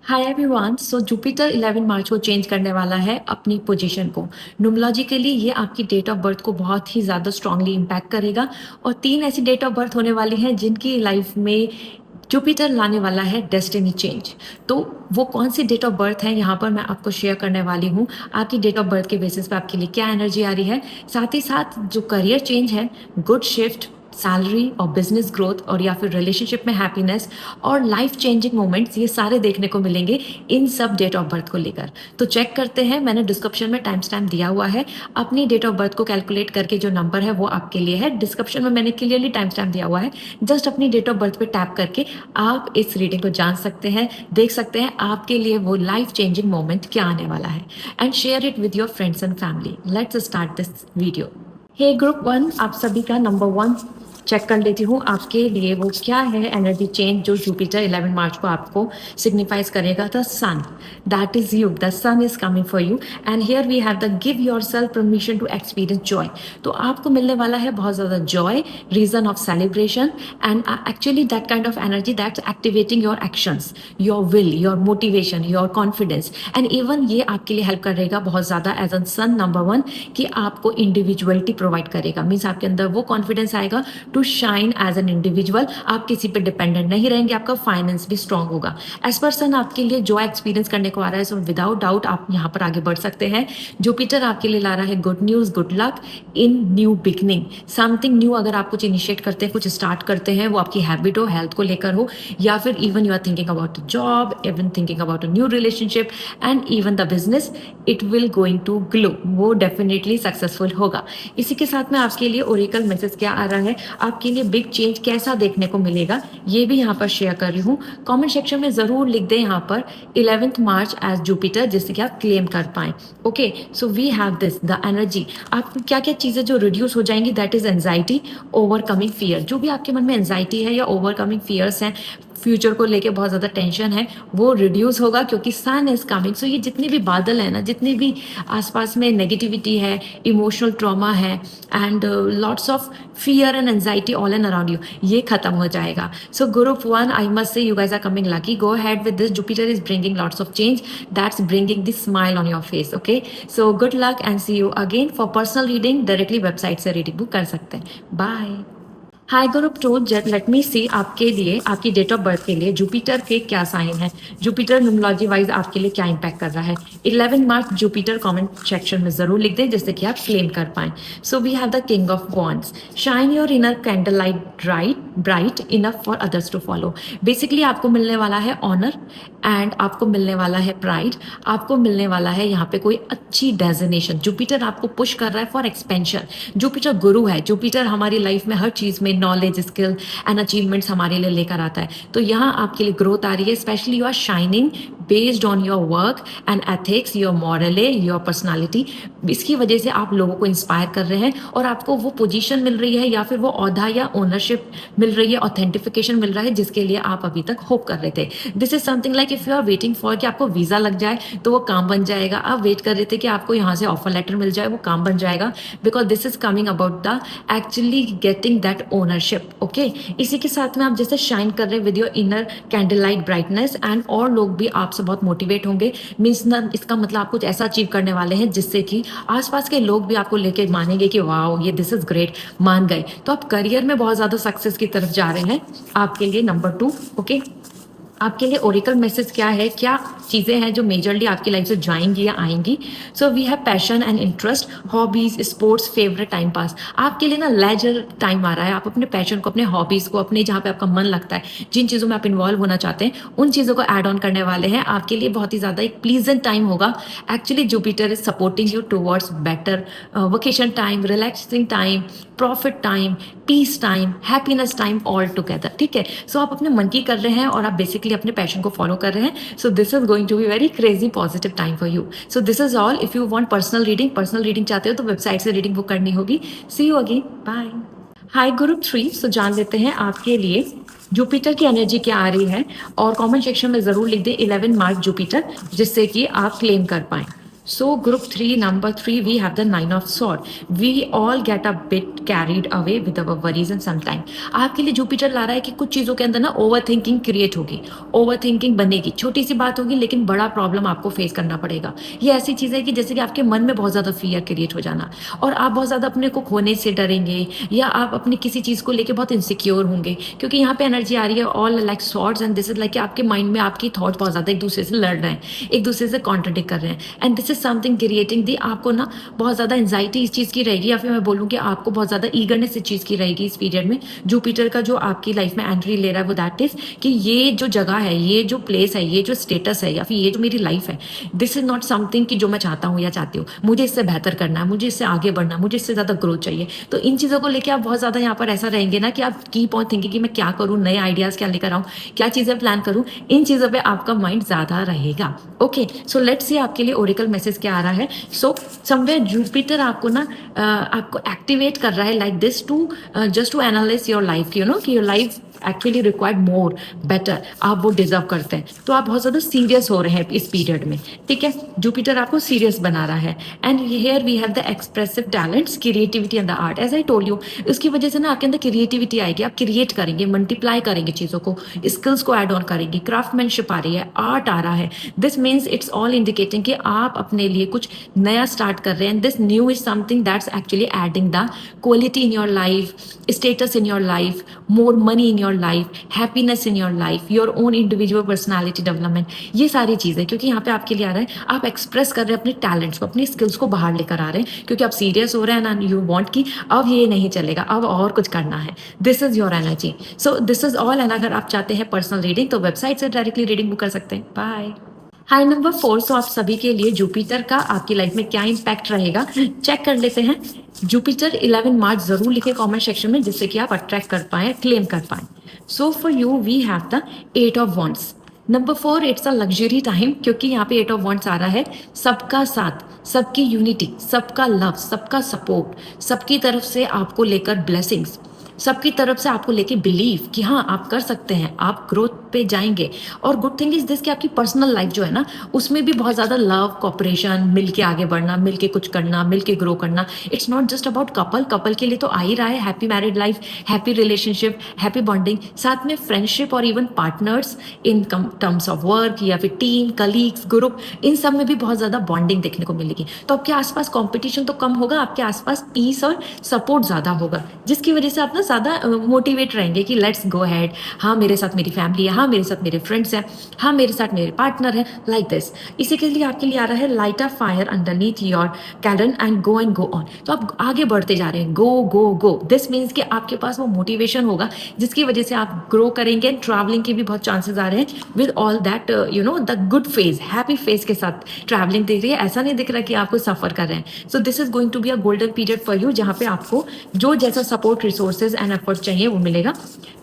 Hi everyone. So Jupiter 11 March को change करने वाला है अपनी पोजीशन को। न्यूमरोलॉजिकली ये आपकी डेट ऑफ बर्थ को बहुत ही ज़्यादा स्ट्रांगली इम्पैक्ट करेगा और 3 ऐसी डेट ऑफ बर्थ होने वाली हैं जिनकी लाइफ में जुपिटर लाने वाला है डेस्टिनी चेंज। तो वो कौन सी डेट ऑफ बर्थ है यहाँ पर मैं आपको शेयर करने वाली हूँ। आपकी डेट ऑफ बर्थ के बेसिस पे आपके लिए क्या एनर्जी आ रही है, साथ ही साथ जो करियर चेंज है, गुड शिफ्ट, सैलरी और बिजनेस ग्रोथ और या फिर रिलेशनशिप में हैप्पीनेस और लाइफ चेंजिंग मोमेंट्स, ये सारे देखने को मिलेंगे इन सब डेट ऑफ बर्थ को लेकर। तो चेक करते हैं, मैंने डिस्क्रिप्शन में टाइम स्टैम्प दिया हुआ है। अपनी डेट ऑफ बर्थ को कैलकुलेट करके जो नंबर है वो आपके लिए है। डिस्क्रिप्शन में मैंने क्लियरली टाइम स्टैम्प दिया हुआ है। जस्ट अपनी डेट ऑफ बर्थ पे टैप करके आप इस रीडिंग को जान सकते हैं, देख सकते हैं आपके लिए वो लाइफ चेंजिंग मोमेंट क्या आने वाला है and share it with your friends and family. Let's start this video. Hey group 1, आप सभी का नंबर 1 चेक कर लेती हूँ आपके लिए वो क्या है एनर्जी चेंज जो जुपिटर 11 मार्च को आपको सिग्निफाइज करेगा। The sun, that is you, the sun is coming for you and here we have the give yourself permission to experience joy. तो आपको मिलने वाला है बहुत ज़्यादा joy, reason of celebration and actually that kind of energy that's activating your actions, your will, your motivation, your confidence and even ये आपके लिए हेल्प करेगा बहुत ज़्यादा एज अ सन नंबर 1 कि आपको इंडिविजुअलिटी प्रोवाइड करेगा। मीन्स आपके अंदर वो कॉन्फिडेंस आएगा to shine as an individual. आप किसी पे डिपेंडेंट नहीं रहेंगे, आपका फाइनेंस भी स्ट्रांग होगा। एज पर्सन आपके लिए जो एक्सपीरियंस करने को आ रहा है, सो विदाउट डाउट आप यहाँ पर आगे बढ़ सकते हैं। जुपिटर आपके लिए ला रहा है गुड न्यूज़, गुड लक इन न्यू बिगनिंग, समथिंग न्यू। अगर आप कुछ इनिशिएट करते हैं, कुछ स्टार्ट करते हैं, वो आपकी हैबिट हो, हेल्थ को लेकर हो, या फिर even you are thinking about job, even thinking about a new relationship and even the business, it will going to glow, वो डेफिनेटली सक्सेसफुल होगा। इसी के साथ में आपके लिए ओरेकल मैसेज क्या आ रहा है, आपके लिए बिग चेंज कैसा देखने को मिलेगा, ये भी यहाँ पर शेयर कर रही हूँ। कमेंट सेक्शन में ज़रूर लिख दें यहाँ पर 11th मार्च एज जुपिटर, जिससे कि आप क्लेम कर पाएँ। Okay, so we have this the energy. आपको क्या क्या चीज़ें जो रिड्यूस हो जाएंगी, that is anxiety, overcoming fear. जो भी आपके मन में एंजाइटी है या ओवरकमिंग फियर्स हैं, फ्यूचर को लेके बहुत ज़्यादा टेंशन है, वो रिड्यूस होगा क्योंकि सन इज कमिंग। सो ये जितने भी बादल हैं ना, जितने भी आसपास में नेगेटिविटी है, इमोशनल ट्रॉमा है and lots of fear and anxiety all and around you, ये खत्म हो जाएगा। So group 1, I must say you guys are coming lucky. Go ahead with this. Jupiter is bringing lots of change. That's bringing the smile on your face. Okay, so good luck and see you again. For personal reading directly website से reading book कर सकते हैं। Bye. हाय group 2, late me see आपके लिए आपकी date of birth के लिए Jupiter के क्या साइन है, जुपिटर न्यूमरोलॉजी वाइज आपके लिए क्या इम्पैक्ट कर रहा है। 11 मार्च जुपिटर कमेंट सेक्शन में जरूर लिख दें जिससे कि आप क्लेम कर पाएं। So we have the king of wands, shine your inner candle light bright enough for others to follow. Basically आपको मिलने वाला है ऑनर एंड आपको मिलने वाला है प्राइड, आपको मिलने वाला है यहाँ पे कोई अच्छी डेजिग्नेशन। जुपिटर आपको पुश कर रहा है फॉर एक्सपेंशन। जुपिटर गुरु है, जुपिटर हमारी लाइफ में हर चीज़ में नॉलेज, स्किल एंड अचीवमेंट्स हमारे लिए लेकर आता है। तो यहाँ आपके लिए ग्रोथ आ रही है, specially you are shining based on your work and ethics, your morale, your personality. इसकी वजह से आप लोगों को इंस्पायर कर रहे हैं और आपको वो पोजीशन मिल रही है या फिर वो औहदा या ओनरशिप मिल रही है, ऑथेंटिफिकेशन मिल रहा है जिसके लिए आप अभी तक होप कर रहे थे। This is something like if you are waiting for कि आपको वीज़ा लग जाए तो वो काम बन जाएगा। आप वेट कर रहे थे कि आपको यहाँ से ऑफर लेटर मिल जाए, वो काम बन जाएगा, because this is coming about the actually getting that ownership. Okay, इसी के साथ में आप जैसे शाइन कर रहे हैं with your inner candle light brightness and और लोग भी आपसे बहुत मोटिवेट होंगे। मीन्स ना, इसका मतलब आप कुछ ऐसा अचीव करने वाले हैं जिससे कि आसपास के लोग भी आपको लेके मानेंगे कि वाओ ये दिस इज ग्रेट, मान गए। तो आप करियर में बहुत ज़्यादा सक्सेस की तरफ जा रहे हैं। आपके लिए नंबर 2, ओके, आपके लिए ओरेकल मैसेज क्या है, क्या चीज़ें हैं जो मेजरली आपकी लाइफ से जाएंगी या आएंगी। So we have passion and interest, hobbies, sports, favourite time pass. आपके लिए ना लेजर टाइम आ रहा है। आप अपने पैशन को, अपने हॉबीज़ को, अपने जहाँ पे आपका मन लगता है, जिन चीज़ों में आप इन्वॉल्व होना चाहते हैं, उन चीज़ों को ऐड ऑन करने वाले हैं। आपके लिए बहुत ही ज़्यादा एक प्लीजेंट टाइम होगा। Actually Jupiter is supporting you towards better vacation time, relaxing time, profit time, peace time, happiness time, all together. ठीक है, सो आप अपने मन की कर रहे हैं और आप बेसिकली अपने पैशन को फॉलो कर रहे हैं। So this is going to be very crazy positive time for you. So this is all. If you want personal reading चाहते हो तो वेबसाइट से रीडिंग बुक करनी होगी। See you again, bye. Hi group 3, so जान लेते हैं आपके लिए जुपिटर की एनर्जी क्या आ रही है और कमेंट सेक्शन में ज़रूर लिख दें 11 मार्च जुपिटर, जिससे कि आप क्लेम कर पाएँ। So group 3, number 3, we have the 9 of sword. We all get a bit carried away with our worries and sometime. आपके लिए जुपिटर ला रहा है कि कुछ चीज़ों के अंदर ना ओवर थिंकिंग क्रिएट होगी, ओवर थिंकिंग बनेगी, छोटी सी बात होगी लेकिन बड़ा प्रॉब्लम आपको फेस करना पड़ेगा। ये ऐसी चीज़ है कि जैसे कि आपके मन में बहुत ज़्यादा फियर क्रिएट हो जाना और आप बहुत ज़्यादा अपने को खोने से डरेंगे या आप अपनी किसी चीज़ को लेके बहुत इनसिक्योर होंगे, क्योंकि यहाँ पे एनर्जी आ रही है all like swords and this is like आपके माइंड में आपकी थॉट बहुत ज़्यादा एक दूसरे से लड़ रहे हैं, एक दूसरे से कॉन्ट्रडिक्ट कर रहे हैं and this is something creating the आपको ना बहुत ज़्यादा एंजाइटी इस चीज़ की रहेगी, या फिर मैं बोलूँ कि आपको बहुत ज़्यादा ईगरनेस इस चीज़ की रहेगी इस पीरियड में। जुपिटर का जो आपकी लाइफ में एंट्री ले रहा है वो दैट इज कि ये जो जगह है, ये जो प्लेस है, ये जो स्टेटस है या फिर ये जो मेरी लाइफ है, दिस इज नॉट समथिंग कि जो मैं चाहता हूँ या चाहती हूँ, मुझे इससे बेहतर करना है, मुझे इससे आगे बढ़ना है, मुझे इससे ज़्यादा ग्रोथ चाहिए। तो इन चीज़ों को लेकर आप बहुत ज़्यादा यहाँ पर ऐसा रहेंगे ना कि आप कीप ऑन थिंकिंग कि मैं क्या करूँ, नए आइडियाज़ क्या लेकर आऊँ, क्या चीज़ें प्लान करूँ, इन चीज़ों पर आपका माइंड ज़्यादा रहेगा। ओके, सो लेट्स सी आपके लिए ओरेकल मैसेज क्या आ रहा है। सो समवेयर जुपिटर आपको ना आपको एक्टिवेट कर रहा है like this to just to analyse your life, you know कि your life actually required more better, आप वो डिजर्व करते हैं, तो आप बहुत ज़्यादा सीरियस हो रहे हैं इस पीरियड में। ठीक है, जुपिटर आपको सीरियस बना रहा है and here we have the expressive talents, creativity and the art. As I told you, उसकी वजह से ना आपके अंदर क्रिएटिविटी आएगी, आप क्रिएट करेंगे, मल्टीप्लाई करेंगे चीज़ों को, स्किल्स को ऐड ऑन करेंगे, क्राफ्टमैनशिप आ रही है, आर्ट आ रहा है। This means it's all indicating कि आप अपने लिए कुछ नया स्टार्ट कर रहे हैं। This new is something that's actually adding the quality in your life, status in your life, more money in your life, happiness in your life, your own individual personality development, ये सारी चीज़ें, क्योंकि यहाँ पे आपके लिए आ रहा है आप एक्सप्रेस कर रहे हैं अपने टैलेंट्स को, अपनी स्किल्स को बाहर लेकर आ रहे हैं, क्योंकि आप सीरियस हो रहे हैं ना, यू वांट कि अब ये नहीं चलेगा, अब और कुछ करना है। This is your energy, so this is all. And अगर आप चाहते हैं पर्सनल रीडिंग तो वेबसाइट से डायरेक्टली रीडिंग बुक कर सकते हैं। बाय। हाई नंबर 4, सो आप सभी के लिए जुपिटर का आपकी लाइफ में क्या इम्पैक्ट रहेगा चेक कर लेते हैं। जुपिटर 11 मार्च जरूर लिखे कमेंट सेक्शन में, जिससे कि आप अट्रैक्ट कर पाएं, क्लेम कर पाएं। So for you we have the 8 of wands. Number 4, it's a luxury time, क्योंकि यहाँ पे 8 ऑफ वॉन्ड्स आ रहा है। सबका साथ, सबकी यूनिटी, सबका लव, सबका सपोर्ट, सबकी तरफ से आपको लेकर ब्लेसिंग्स, सबकी तरफ से आपको लेके बिलीव कि हाँ आप कर सकते हैं, आप ग्रोथ पे जाएंगे। और गुड थिंग इज दिस कि आपकी पर्सनल लाइफ जो है ना, उसमें भी बहुत ज़्यादा लव, कॉपरेशन, मिल के आगे बढ़ना, मिल के कुछ करना, मिल के ग्रो करना। It's not just about couple, couple के लिए तो आ ही रहा है happy married life, happy relationship, happy bonding, साथ में फ्रेंडशिप और even partners in terms of work या फिर टीम, कलीग्स, ग्रुप, इन सब में भी बहुत ज़्यादा बॉन्डिंग देखने को मिलेगी। तो आपके आसपास कॉम्पिटिशन तो कम होगा, आपके आसपास पीस और सपोर्ट ज़्यादा होगा, जिसकी वजह से आप ना ज़्यादा मोटिवेट रहेंगे कि लेट्स गो हैड, हाँ मेरे साथ मेरी फैमिली है, हाँ मेरे साथ मेरे फ्रेंड्स हैं, हाँ मेरे साथ मेरे पार्टनर हैं, लाइक दिस। इसी के लिए आपके लिए आ रहा है light a fire underneath your कैलन एंड गो ऑन। तो आप आगे बढ़ते जा रहे हैं, गो गो गो। दिस मीन्स कि आपके पास वो मोटिवेशन होगा जिसकी वजह से आप ग्रो करेंगे। ट्रैवलिंग के भी बहुत चांसेस आ रहे हैं with all that you know the good phase, happy phase के साथ ट्रैवलिंग दिख रही है। ऐसा नहीं दिख रहा कि आपको सफर कर रहे हैं। So this is going to be a golden period for you, जहाँ पे आपको जो जैसा सपोर्ट, रिसोर्सेज एंड एफर्ट चाहिए वो मिलेगा।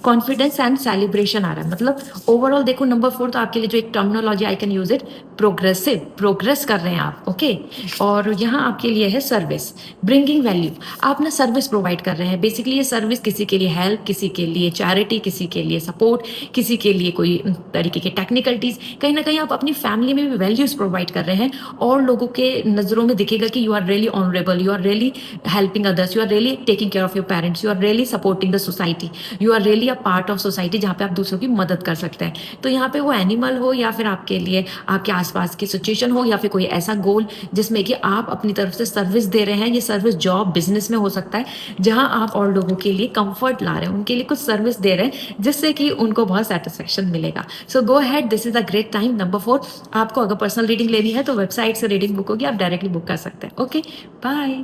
कॉन्फिडेंस एंड सेलिब्रेशन आ रहा है, मतलब ओवरऑल देखो नंबर 4 तो आपके लिए जो एक terminology I can use it, progressive, progress कर रहे हैं आप। ओके, और यहाँ आपके लिए है सर्विस, ब्रिंगिंग वैल्यू। आप ना सर्विस प्रोवाइड कर रहे हैं। बेसिकली ये सर्विस किसी के लिए हेल्प, किसी के लिए चैरिटी, किसी के लिए सपोर्ट, किसी के लिए कोई तरीके के टेक्निकलिटीज, कहीं ना कहीं आप अपनी फैमिली में भी वैल्यूज प्रोवाइड कर रहे हैं और लोगों के नज़रों में दिखेगा कि you are really honourable, you are really helping others, you are really taking care of your parents, you are really supporting the society, you are really a part of society जहाँ पे आप दूसरों की मदद कर सकते हैं। तो यहाँ पे वो एनिमल हो या फिर आपके लिए आपके आसपास की सिचुएशन हो या फिर कोई ऐसा गोल जिसमें कि आप अपनी तरफ से सर्विस दे रहे हैं, ये सर्विस जॉब, बिजनेस में हो सकता है, जहाँ आप और लोगों के लिए कंफर्ट ला रहे हैं, उनके लिए कुछ सर्विस दे रहे हैं जिससे कि उनको बहुत सेटिस्फेक्शन मिलेगा। So go ahead, this is a great time. Number 4, आपको अगर पर्सनल रीडिंग लेनी है तो वेबसाइट से रीडिंग बुक होगी, आप डायरेक्टली बुक कर सकते हैं। Okay, bye.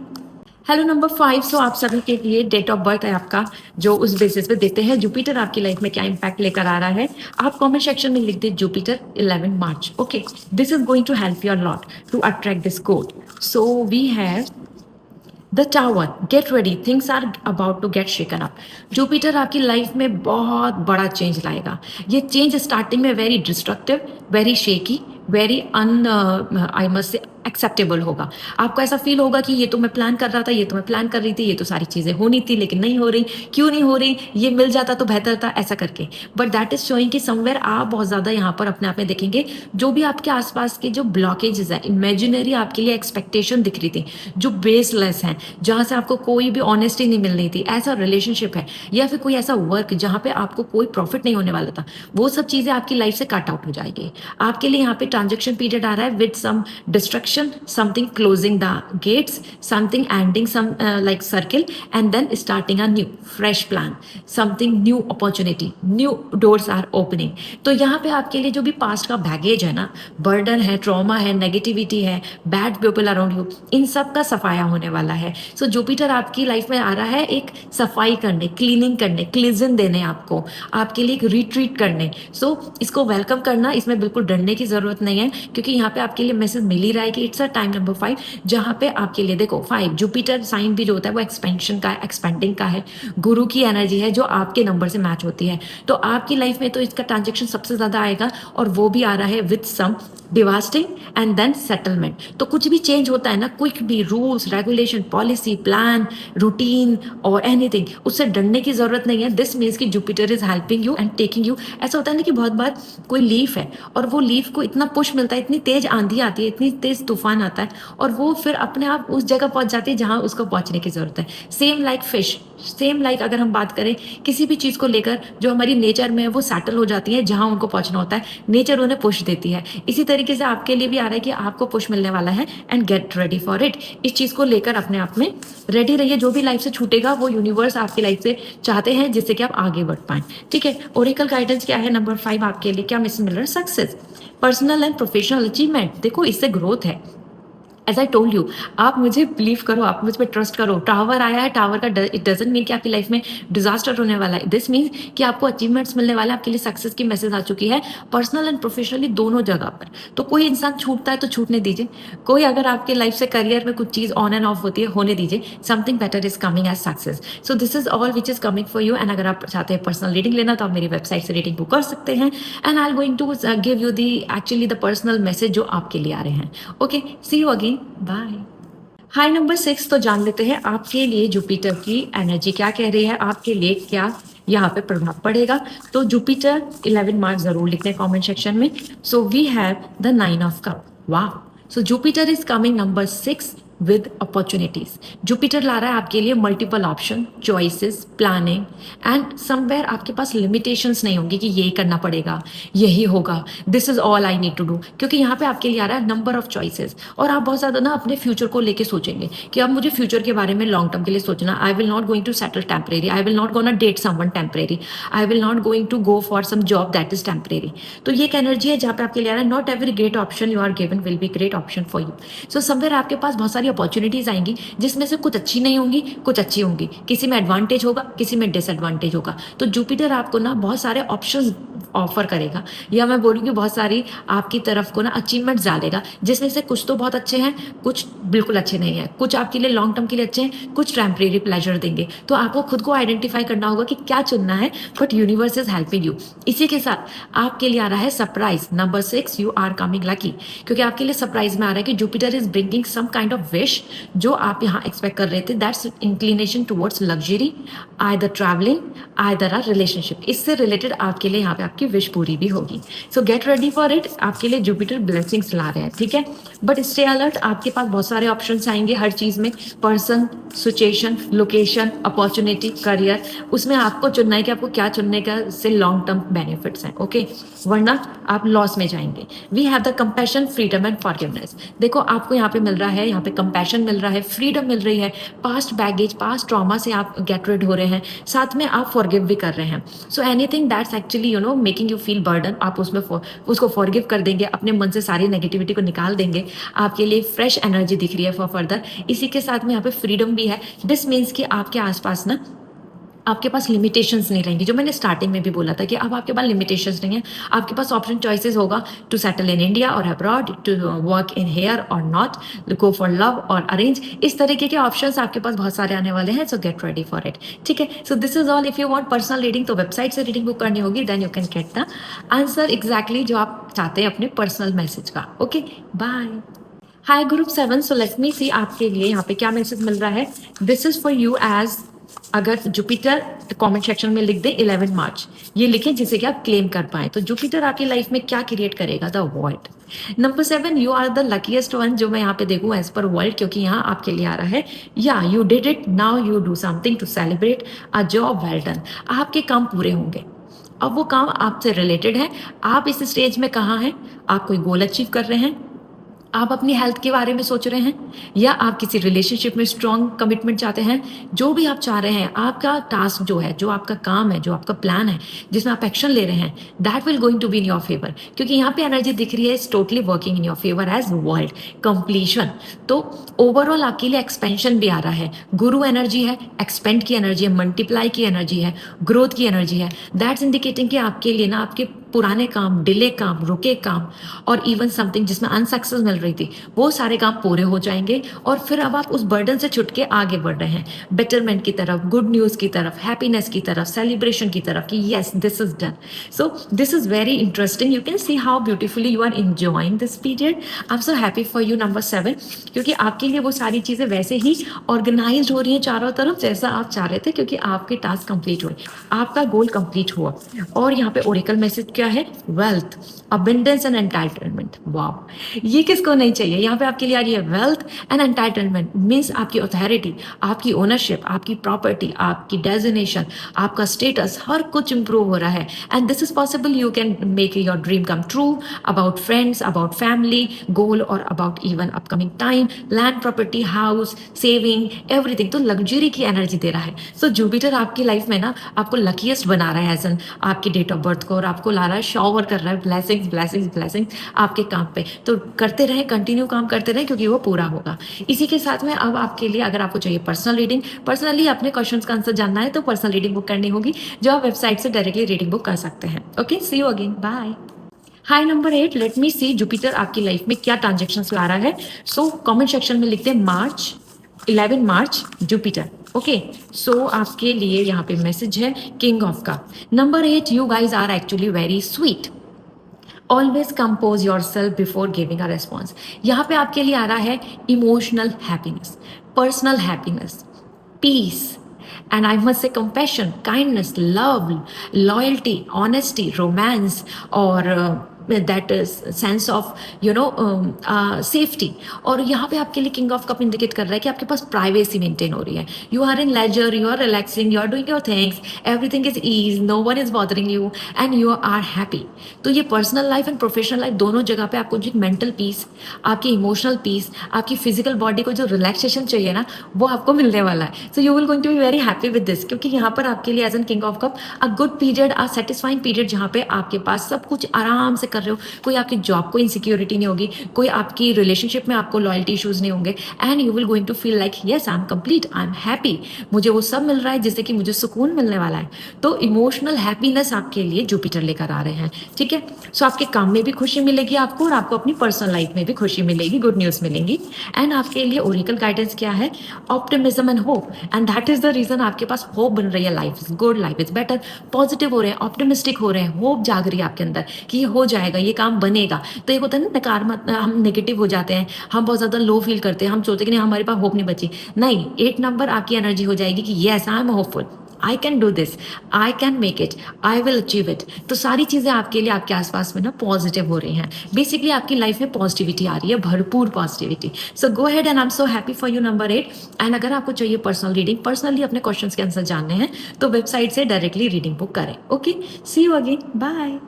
Hello number 5, so आप सभी के लिए डेट ऑफ बर्थ है आपका, जो उस बेसिस पे देते हैं जुपिटर आपकी लाइफ में क्या इंपैक्ट लेकर आ रहा है। आप कमेंट सेक्शन में लिख दे Jupiter 11 March. Okay, this is going to help you a lot to attract this code. So we have the tower, get ready, things are about to get shaken up. Jupiter आपकी life में बहुत बड़ा change लाएगा। ये change starting में very destructive, very shaky, very I must say acceptable होगा। आपको ऐसा फील होगा कि ये तो मैं प्लान कर रहा था, ये तो मैं प्लान कर रही थी, ये तो सारी चीज़ें होनी थी लेकिन नहीं हो रही, क्यों नहीं हो रही, ये मिल जाता तो बेहतर था, ऐसा करके। बट दैट इज़ शोइंग कि समवेयर आप बहुत ज़्यादा यहाँ पर अपने आप में देखेंगे, जो भी आपके आसपास के जो ब्लॉकेजेस हैं, इमेजिनरी आपके लिए एक्सपेक्टेशन दिख रही थी, जो बेसलेस हैं, जहाँ से आपको कोई भी ऑनेस्टी नहीं मिल रही थी, ऐसा रिलेशनशिप है या फिर कोई ऐसा वर्क जहाँ पे आपको कोई प्रॉफिट नहीं होने वाला था, वो सब चीज़ें आपकी लाइफ से कट आउट हो जाएगी। आपके लिए यहाँ पे ट्रांजेक्शन पीरियड आ रहा है with some destruction, something closing the gates, something ending some like circle, and then starting a new fresh plan, something new opportunity, new doors are opening। तो यहाँ पे आपके लिए जो भी पास्ट का बैगेज है ना, बर्डन है, ट्रॉमा है, नेगेटिविटी है, बैड पीपल अराउंड यू, इन सब का सफाया होने वाला है। सो जुपिटर आपकी लाइफ में आ रहा है एक सफाई करने, क्लीनिंग करने, क्लीजन देने आपको, आपके लिए एक रिट्रीट करने। सो इसको वेलकम करना, इसमें बिल्कुल डरने की जरूरत नहीं है, क्योंकि यहाँ पे आपके लिए मैसेज मिल ही रहा है कि इट्स अ टाइम नंबर 5, जहाँ पे आपके लिए देखो 5 जुपिटर साइन भी जो होता है वो एक्सपेंशन का है, एक्सपेंडिंग का है, गुरु की एनर्जी है जो आपके नंबर से मैच होती है। तो आपकी लाइफ में तो इसका ट्रांजेक्शन सबसे ज्यादा आएगा, और वो भी आ रहा है with some devastating and then settlement. तो कुछ भी चेंज होता है ना, क्विक भी, rules regulation, policy, plan, routine और एनीथिंग, उससे डरने की जरूरत नहीं है। दिस मीन्स कि Jupiter is helping you and taking you. ऐसा होता है ना कि बहुत बार कोई लीफ है और वो लीफ को इतना पुश मिलता है, इतनी तेज आंधी आती है, इतनी तेज तूफान आता है, और वो फिर अपने आप उस जगह पहुंच जाती है जहां उसको पहुंचने की जरूरत है। Same like fish, same like अगर हम बात करें किसी भी चीज को लेकर जो हमारी नेचर में है, वो सेटल हो जाती है जहां उनको पहुंचना होता है, नेचर उन्हें पुश देती है। इसी तरीके से आपके लिए भी आ रहा है कि आपको पुश मिलने वाला है, and gate ready for it. इस चीज को लेकर अपने आप में रेडी रहिए। जो भी लाइफ से छूटेगा वो यूनिवर्स आपकी लाइफ से चाहते हैं जिससे कि आप आगे बढ़ पाए। ठीक है, ओरेकल गाइडेंस क्या है नंबर 5 आपके लिए, क्या मैसेज मिल रहा है? Success, personal and professional achievement. देखो इससे ग्रोथ है। एज आई टोल्ड यू, आप मुझे बिलीव करो, आप मुझ पर ट्रस्ट करो। टावर आया है, टावर का इट डजंट मीन कि आपकी लाइफ में डिजास्टर होने वाला है। दिस मीन्स कि आपको अचीवमेंट्स मिलने वाला है, आपके लिए सक्सेस की मैसेज आ चुकी है, पर्सनल एंड प्रोफेशनली दोनों जगह पर। तो कोई इंसान छूटता है तो छूटने दीजिए। कोई अगर आपके लाइफ से करियर में कुछ चीज ऑन एंड ऑफ होती है, होने दीजिए। Something better is coming as success. So this is all which is coming for you. And अगर आप चाहते हैं पर्सनल रीडिंग लेना तो आप मेरी वेबसाइट से रीडिंग बुक कर सकते हैं, and I am going to give you the actually the personal message जो आपके लिए आ रहे हैं। Okay, see you again, bye. Hi number 6, तो जान लेते हैं आपके लिए जुपिटर की एनर्जी क्या कह रही है, आपके लिए क्या यहाँ पे प्रभाव पड़ेगा। तो जुपिटर 11 मार्क जरूर लिखते हैं कमेंट सेक्शन में। So we have the 9 of cup. वाह, so Jupiter is coming number 6 with opportunities. Jupiter ला रहा है आपके लिए multiple option, choices, planning, and somewhere आपके पास लिमिटेशंस नहीं होंगी कि यही करना पड़ेगा, यही होगा, this is all I need to do. क्योंकि यहाँ पे आपके लिए आ रहा है नंबर ऑफ चॉइसेस, और आप बहुत ज्यादा ना अपने फ्यूचर को लेके सोचेंगे कि अब मुझे फ्यूचर के बारे में लॉन्ग टर्म के लिए सोचना। I will not going to settle temporary, I will not gonna date someone temporary, I will not going to go for some job that is temporary. तो ये एक एनर्जी है जहाँ पे आपके लिए आ रहा है not every great option you are given will be great option for you. So somewhere आपके पास बहुत सारी अपॉर्चुनिटीज आएंगी जिसमें से कुछ अच्छी नहीं होंगी, कुछ अच्छी होंगी, किसी में एडवांटेज होगा, किसी में डिसएडवांटेज होगा। तो जुपिटर आपको ना बहुत सारे ऑप्शंस ऑफर करेगा, या मैं बोलूँगी बहुत सारी आपकी तरफ को ना अचीवमेंट्स डालेगा, जिसमें से कुछ तो बहुत अच्छे हैं, कुछ बिल्कुल अच्छे नहीं है, कुछ आपके लिए लॉन्ग टर्म के लिए अच्छे हैं, कुछ टेम्परेरी प्लेजर देंगे। तो आपको खुद को आइडेंटिफाई करना होगा कि क्या चुनना है, but universe is helping you. इसी के साथ आपके लिए आ रहा है surprise number 6, you are coming lucky. क्योंकि आपके लिए सरप्राइज में आ रहा है कि Jupiter is bringing some kind of wish जो आप यहाँ एक्सपेक्ट कर रहे थे, that's inclination towards luxury, either travelling, either a relationship. इससे रिलेटेड आपके लिए यहाँ पे आपकी विश पूरी भी होगी। So get ready for it, आपके लिए जुपिटर ब्लेसिंग्स ला रहे हैं, ठीक है। बट स्टे अलर्ट, आपके पास बहुत सारे ऑप्शंस आएंगे हर चीज में, person, situation, location, opportunity, career, उसमें आपको चुनना है कि आपको क्या चुनने का से लॉन्ग टर्म बेनिफिट्स हैं, ओके, वरना आप लॉस में जाएंगे। We have the compassion, freedom and forgiveness. देखो आपको यहाँ पे मिल रहा है, यहाँ पे कंपैशन मिल रहा है, फ्रीडम मिल रही है, पास्ट बैगेज, पास्ट ट्रॉमा से आप गेट रिड हो रहे हैं, साथ में आप फॉरगिव भी कर रहे हैं। So anything that's actually making you feel burden, आप उसमें उसको फॉरगिव कर देंगे, अपने मन से सारी नेगेटिविटी को निकाल देंगे। आपके लिए फ्रेश एनर्जी दिख रही है फॉर फर्दर। इसी के साथ में यहाँ पे फ्रीडम भी है। दिस मीन्स कि आपके आसपास ना आपके पास लिमिटेशंस नहीं रहेंगी, जो मैंने स्टार्टिंग में भी बोला था कि अब आपके पास लिमिटेशंस नहीं है। आपके पास ऑप्शन चॉइसेस होगा टू सेटल इन इंडिया और abroad, to work in here और नॉट, गो फॉर लव और अरेंज। इस तरीके के ऑप्शंस आपके पास बहुत सारे आने वाले हैं। So get ready for it, ठीक है। So this is all. If you want personal reading तो वेबसाइट से रीडिंग बुक करनी होगी, then you can get the answer exactly जो आप चाहते हैं अपने पर्सनल मैसेज का। Okay, bye. Hi group 7, so let me see आपके लिए यहाँ पे क्या मैसेज मिल रहा है। This is for you as, अगर जुपिटर कमेंट सेक्शन में लिख दे 11 मार्च, ये लिखें जिसे कि आप क्लेम कर पाए। तो जुपिटर आपकी लाइफ में क्या क्रिएट करेगा, the world. Number 7, you are the luckiest one, जो मैं यहाँ पे देखूँ एज पर वर्ल्ड, क्योंकि यहाँ आपके लिए आ रहा है या you did it, now you do something to celebrate a job well done. आपके काम पूरे होंगे, अब वो काम आपसे रिलेटेड है। आप इस स्टेज में कहाँ हैं, आप कोई गोल अचीव कर रहे हैं, आप अपनी हेल्थ के बारे में सोच रहे हैं, या आप किसी रिलेशनशिप में स्ट्रॉन्ग कमिटमेंट चाहते हैं। जो भी आप चाह रहे हैं, आपका टास्क जो है, जो आपका काम है, जो आपका प्लान है, जिसमें आप एक्शन ले रहे हैं, that will going to be in your favour, क्योंकि यहाँ पे एनर्जी दिख रही है is totally working in your favour as world completion. तो ओवरऑल आपके लिए एक्सपेंशन भी आ रहा है, गुरु एनर्जी है, एक्सपेंड की एनर्जी है, मल्टीप्लाई की एनर्जी है, ग्रोथ की एनर्जी है। दैट्स इंडिकेटिंग कि आपके लिए ना आपके पुराने काम, डिले काम, रुके काम, और इवन समथिंग जिसमें अनसक्सेस मिल रही थी, वो सारे काम पूरे हो जाएंगे। और फिर अब आप उस बर्डन से छुट के आगे बढ़ रहे हैं, बेटरमेंट की तरफ, गुड न्यूज़ की तरफ, हैप्पीनेस की तरफ, सेलिब्रेशन की तरफ, कि yes this is done. So this is very interesting, you can see how beautifully you are enjoying this period. I am so happy for you number 7, क्योंकि आपके लिए वो सारी चीज़ें वैसे ही ऑर्गेनाइज हो रही हैं चारों तरफ, जैसा आप चाह रहे थे, क्योंकि आपके टास्क कंप्लीट हुए, आपका गोल कंप्लीट हुआ। और यहाँ पे ओरेकल मैसेज क्या है, वेल्थ, अबंडेंस एंड एंटाइटलमेंट। वाह, ये किसको नहीं चाहिए। यहाँ पे आपके लिए आ रही है वेल्थ एंड एंटाइटलमेंट, मीन्स आपकी अथॉरिटी, आपकी ओनरशिप, आपकी प्रॉपर्टी, आपकी डेजिग्नेशन, आपका स्टेटस, हर कुछ इंप्रूव हो रहा है। And this is possible, you can make your dream come true about friends, about family goal, और about even upcoming time, land, property, house, saving, everything. तो लग्जरी की एनर्जी दे रहा है। सो जुपिटर आपकी लाइफ में ना आपको लकीएस्ट बना रहा है एज एन आपकी डेट ऑफ बर्थ को, और आपको ला रहा है, शॉवर कर रहा है ब्लेसिंग्स ब्लेसिंग्स ब्लेसिंग्स आपके काम पे। तो करते रहें, कंटिन्यू काम करते रहें, क्योंकि वो पूरा होगा। इसी के साथ में अब आपके लिए, अगर आपको चाहिए पर्सनल रीडिंग, पर्सनली अपने क्वेश्चंस का आंसर जानना है, तो पर्सनल रीडिंग बुक करनी होगी, जो आप वेबसाइट से डायरेक्टली रीडिंग बुक कर सकते हैं। Okay, see you again, bye. Hi number 8, let me see Jupiter आपकी लाइफ में क्या ट्रांजेक्शन्स ला रहा है। सो कमेंट सेक्शन में लिखते हैं मार्च, 11 मार्च जुपिटर। ओके, सो आपके लिए यहाँ पे मैसेज है किंग ऑफ का। Number 8, you guys are actually very sweet, always compose yourself before giving a response. यहाँ पे आपके लिए आ रहा है emotional happiness, personal happiness, peace, and I must say compassion, kindness, love, loyalty, honesty, romance, or that is sense of safety। और यहाँ पे आपके लिए किंग ऑफ कप इंडिकेट कर रहा है कि आपके पास प्राइवेसी मेंटेन हो रही है, you are in leisure, you are relaxing, you are doing your things, everything is ease, no one is bothering you, and you are happy. तो ये personal life and professional life दोनों जगह पे आपको जो मेंटल पीस, आपकी emotional peace, आपकी physical body को जो रिलैक्सेशन चाहिए ना, वो आपको मिलने वाला है। So you will going to be very happy with this, क्योंकि यहाँ पर आपके लिए as an king of cup a good period, a satisfying period, जहाँ पे आपके पास सब कुछ आराम से कर रहे हो, कोई आपकी जॉब को इनसिक्योरिटी नहीं होगी, कोई आपकी रिलेशनशिप में आपको लॉयल्टी इशूज नहीं होंगे, and you will going to feel like yes I am complete, I am happy, मुझे वो सब मिल रहा है जिससे कि मुझे सुकून मिलने वाला है। तो इमोशनल हैप्पीनेस आपके लिए जुपिटर लेकर आ रहे हैं, ठीक है। सो आपके काम में भी खुशी मिलेगी आपको, और आपको अपनी पर्सनल लाइफ में भी खुशी मिलेगी, गुड न्यूज़ मिलेंगी। एंड आपके लिए ओरेकल गाइडेंस क्या है, optimism and hope, and that is the reason आपके पास होप बन रही है, life is good, life is better, positive हो रहे हैं, ऑप्टिमिस्टिक हो रहे हैं, होप जाग रही है आपके अंदर कि ये हो जाएगा, ये काम बनेगा। तो एक होता है ना नकारात्मक, हम नेगेटिव हो जाते हैं, हम बहुत ज़्यादा लो फील करते हैं, हम सोचते हैं कि नहीं हमारे पास होप नहीं बची। नहीं, 8 नंबर आपकी एनर्जी हो जाएगी कि yes I am hopeful, I can do this, I can make it, I will achieve it. तो सारी चीज़ें आपके लिए आपके आसपास में ना पॉजिटिव हो रही हैं, बेसिकली आपकी लाइफ में पॉजिटिविटी आ रही है, भरपूर positivity. So go ahead, and I am so happy for you number 8। And अगर आपको चाहिए पर्सनल रीडिंग, पर्सनली अपने क्वेश्चन के आंसर जानने हैं, तो वेबसाइट से डायरेक्टली रीडिंग बुक करें। Okay, see you again, bye.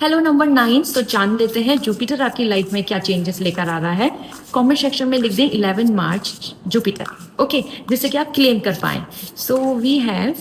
Hello number 9, तो जान लेते हैं जुपिटर आपकी लाइफ में क्या चेंजेस लेकर आ रहा है। कमेंट सेक्शन में लिख दें 11 मार्च जुपिटर, ओके, जिससे कि आप क्लेम कर पाएं। So we have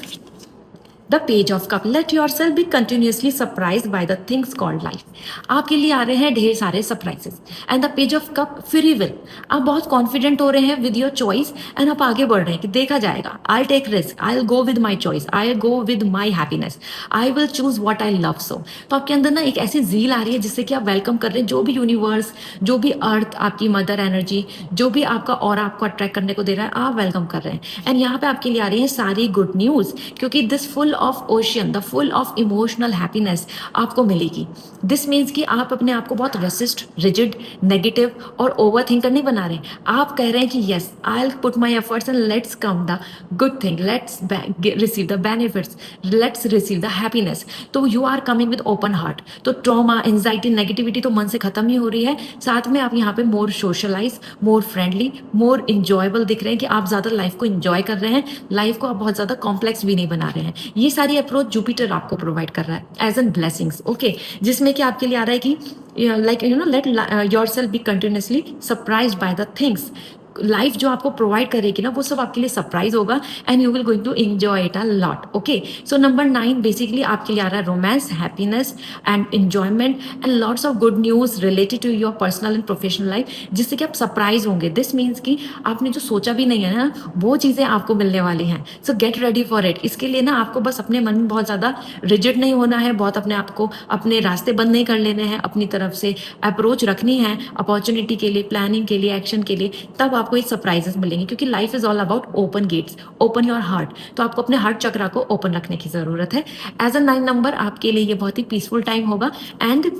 the page of cup, let yourself be continuously surprise by the things called life. आपके लिए आ रहे हैं ढेर सारे surprises. And the page of cup, free will, आप बहुत कॉन्फिडेंट हो रहे हैं विद योर चॉइस, एंड आप आगे बढ़ रहे हैं कि देखा जाएगा, I take risk, I will go with my choice, I go with my happiness, I will choose what I love. So तो आपके अंदर ना एक ऐसी जील आ रही है जिससे कि आप वेलकम कर रहे हैं जो भी यूनिवर्स, जो भी अर्थ, आपकी मदर एनर्जी, जो भी आपका और आपको अट्रैक्ट करने को दे रहा है, आप वेलकम कर रहे हैं। एंड यहाँ पे आपके लिए आ रही है सारी गुड न्यूज़, क्योंकि this full of ocean, the full of emotional happiness आपको मिलेगी। दिस मीन्स कि आप अपने आप को बहुत रेसिस्ट, रिजिड, नेगेटिव और ओवरथिंकर नहीं बना रहे। आप कह रहे हैं कि yes, I will put my efforts and let's come the good thing, let's receive the benefits, let's receive the happiness. तो you are coming with open heart. तो ट्रॉमा, एंजाइटी, नेगेटिविटी तो मन से खत्म ही हो रही है। साथ में आप यहाँ पे more socialise, more friendly, more enjoyable दिख रहे हैं कि आप ज़्यादा लाइफ को इंजॉय कर रहे हैं। लाइफ को आप बहुत ज़्यादा कॉम्प्लेक्स भी नहीं बना रहे हैं। ये सारी अप्रोच जुपिटर आपको प्रोवाइड कर रहा है एज एन ब्लेसिंग्स। ओके, जिसमें कि आपके लिए आ रहा है कि like late yourself be continuously surprise by the things. Life जो आपको प्रोवाइड करेगी ना, वो सब आपके लिए सरप्राइज होगा and you will going to enjoy it a lot. Okay, so number 9 basically आपके लिए आ रहा है romance, happiness and enjoyment and lots of good news related to your personal and professional life, जिससे कि आप सरप्राइज होंगे। दिस मीन्स कि आपने जो सोचा भी नहीं है ना, वो चीज़ें आपको मिलने वाली हैं। So get ready for it. इसके लिए ना आपको बस अपने मन में बहुत ज़्यादा रिजिड नहीं होना है, बहुत अपने आप को अपने रास्ते बंद नहीं कर लेने हैं, अपनी तरफ से अप्रोच रखनी है अपॉर्चुनिटी के लिए, प्लानिंग के लिए, एक्शन के लिए। तब आपको ये सरप्राइजेस मिलेंगे, क्योंकि life is all about open gates, open your heart. तो आपको अपने हार्ट चक्रा को ओपन रखने की जरूरत है। एज अ 9 नंबर आपके लिए ये बहुत ही पीसफुल टाइम होगा एंड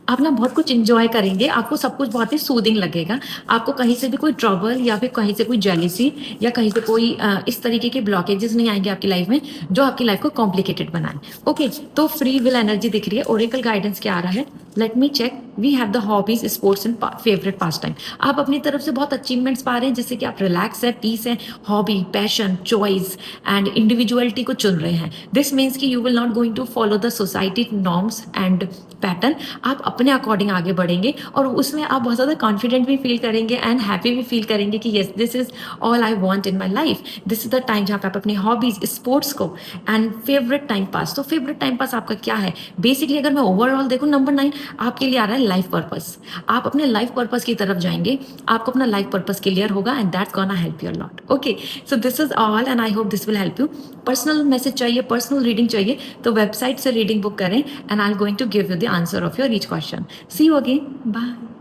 आप ना बहुत कुछ एंजॉय करेंगे। आपको सब कुछ बहुत ही सूदिंग लगेगा। आपको कहीं से भी कोई ट्रबल या फिर कहीं से कोई जेलिसी या कहीं से कोई इस तरीके के ब्लॉकेजेस नहीं आएंगे आपकी लाइफ में जो आपकी लाइफ को कॉम्प्लिकेटेड बनाए। ओके, तो फ्री विल एनर्जी दिख रही है। ओरेकल गाइडेंस क्या आ रहा है, let me check. We have the hobbies, sports and favourite pass time. आप अपनी तरफ से बहुत अचीवमेंट्स पा रहे हैं, जिससे कि आप रिलैक्स है, पीस है, hobby, passion, choice and individuality को चुन रहे हैं। दिस मीन्स कि you will not going to follow the society norms and pattern. आप अपने अकॉर्डिंग आगे बढ़ेंगे और उसमें आप बहुत ज़्यादा कॉन्फिडेंट भी फील करेंगे एंड हैप्पी भी फील करेंगे कि yes, this is all I want in my life. This is the time जहाँ पे आप अपनी हॉबीज, स्पोर्ट्स को एंड फेवरेट टाइम पास। तो फेवरेट टाइम पास आपका क्या है? बेसिकली अगर मैं ओवरऑल देखूँ, नंबर 9 आपके लिए आ रहा है लाइफ पर्पस। आप अपने लाइफ पर्पस की तरफ जाएंगे, आपको अपना लाइफ पर्पस क्लियर होगा and that's gonna help you a lot. Okay, so this is all and I hope this will help you. Personal message चाहिए, पर्सनल रीडिंग चाहिए, तो वेबसाइट से रीडिंग बुक करें and I am going to give you the answer of your each question. See you again, bye.